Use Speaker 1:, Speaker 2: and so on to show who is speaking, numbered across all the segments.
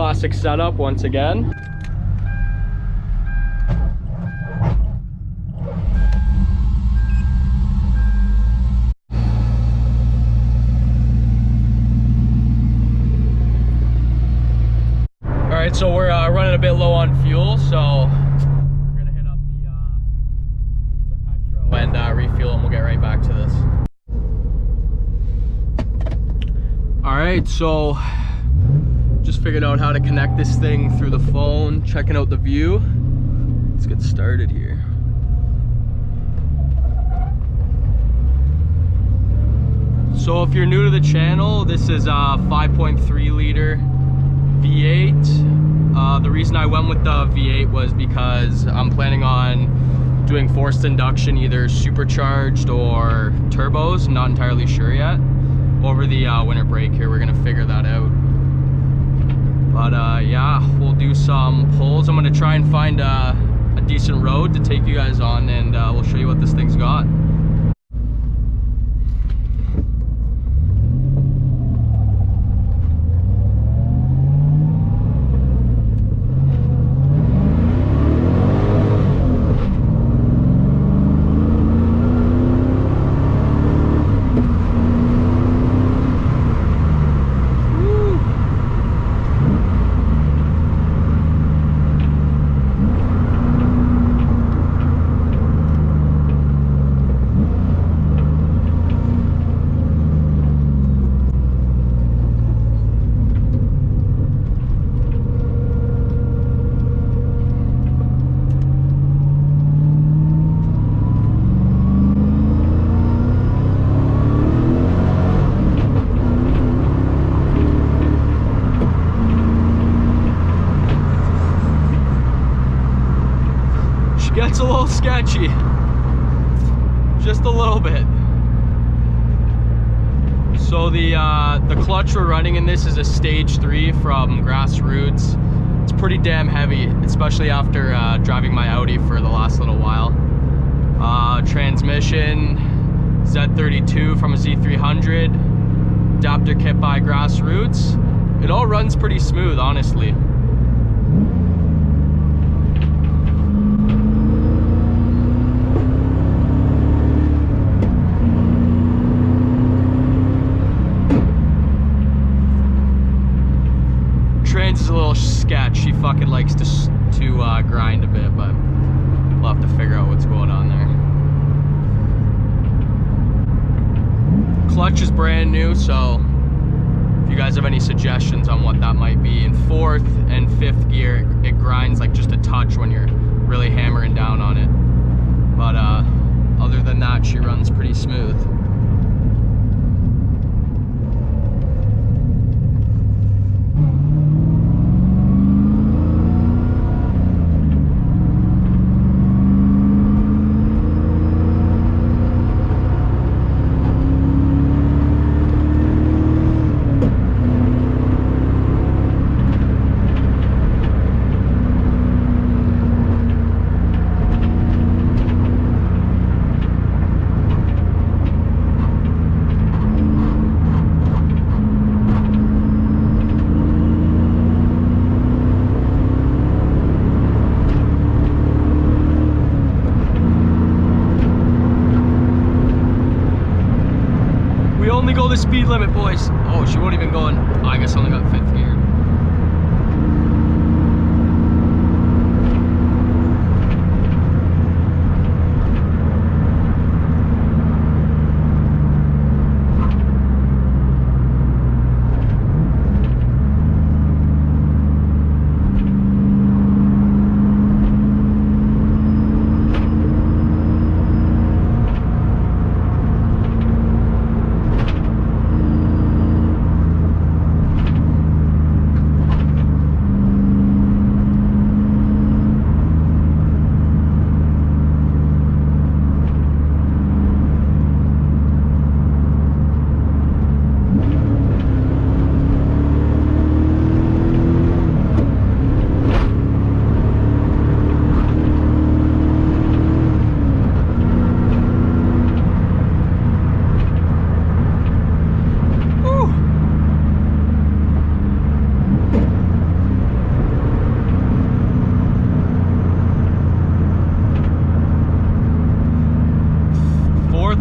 Speaker 1: classic setup once again. All right, so we're running a bit low on fuel, so we're gonna hit up the Petro and refuel, and we'll get right back to this. All right, so just figured out how to connect this thing through the phone, checking out the view. Let's get started here. So if you're new to the channel, this is a 5.3 liter V8. The reason I went with the V8 was because I'm planning on doing forced induction, either supercharged or turbos, not entirely sure yet. Over the winter break here, we're gonna figure that out. But yeah, we'll do some pulls. I'm gonna try and find a decent road to take you guys on, and we'll show you what this thing's got. Gets a little sketchy, just a little bit. So the clutch we're running in this is a stage 3 from Grassroots. It's pretty damn heavy, especially after driving my Audi for the last little while. Transmission Z32 from a Z300, adapter kit by Grassroots. It all runs pretty smooth, honestly. Trains is a little sketch. She fucking likes to grind a bit, but we'll have to figure out what's going on there. Clutch is brand new, so if you guys have any suggestions on what that might be. In 4th and 5th gear, it grinds like just a touch when you're really hammering down on it. But other than that, she runs pretty smooth. Only go the speed limit, boys. Oh, she won't even go in. Oh, I guess I only got 5th gear.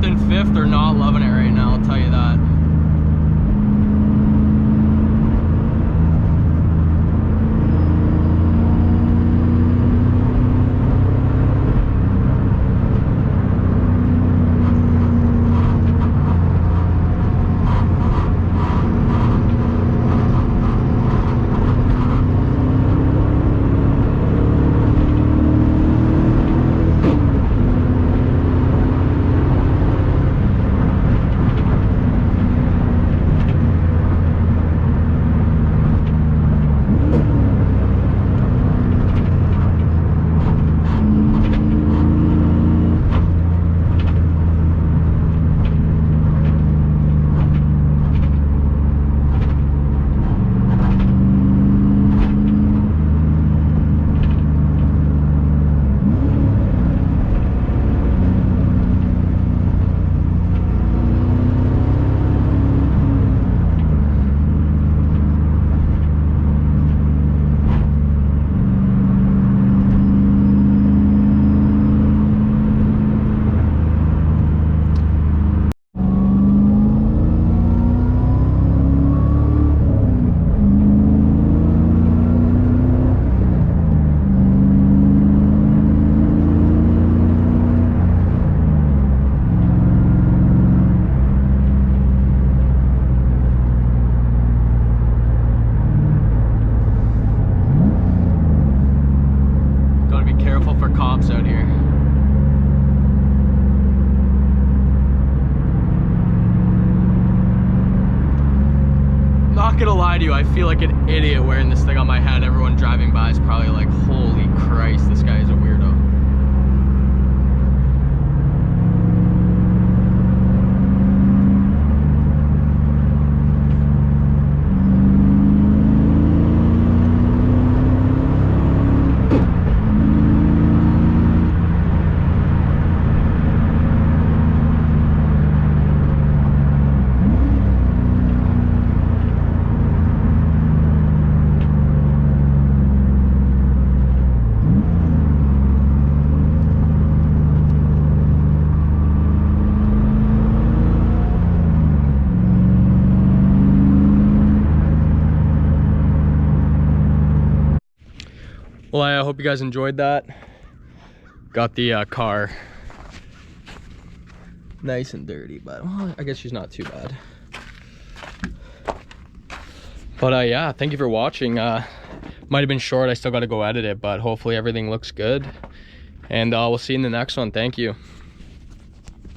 Speaker 1: 4th and 5th are not loving it right now, I'll tell you that. Cops out here. Not gonna lie to you, I feel like an idiot wearing this thing on my head. Everyone driving by is probably like, holy Christ, this guy is a weirdo. Well, I hope you guys enjoyed that. Got the car nice and dirty, but well, I guess she's not too bad. But yeah, thank you for watching. Might have been short, I still got to go edit it, but hopefully everything looks good. And we'll see you in the next one. Thank you.